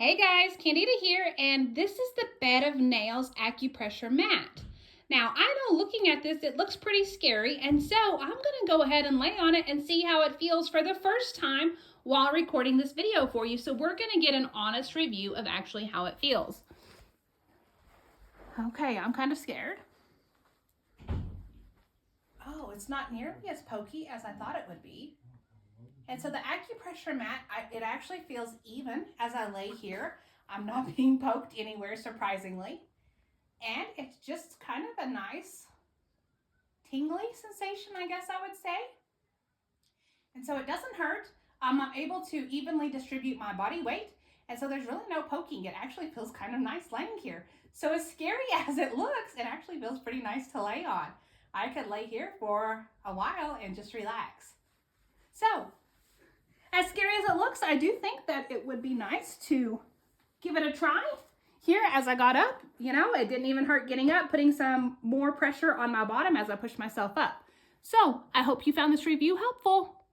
Hey guys, Candida here, and this is the Bed of Nails Acupressure mat. Now, I know looking at this, it looks pretty scary, and so I'm going to go ahead and lay on it and see how it feels for the first time while recording this video for you. So we're going to get an honest review of actually how it feels. Okay, I'm kind of scared. Oh, it's not nearly as pokey as I thought it would be. And so the acupressure mat, it actually feels even as I lay here. I'm not being poked anywhere, surprisingly. And it's just kind of a nice tingly sensation, I guess I would say. And so it doesn't hurt. I'm able to evenly distribute my body weight. And so there's really no poking. It actually feels kind of nice laying here. So as scary as it looks, it actually feels pretty nice to lay on. I could lay here for a while and just relax. So, as scary as it looks, I do think that it would be nice to give it a try. Here, as I got up, it didn't even hurt getting up, putting some more pressure on my bottom as I pushed myself up. So, I hope you found this review helpful.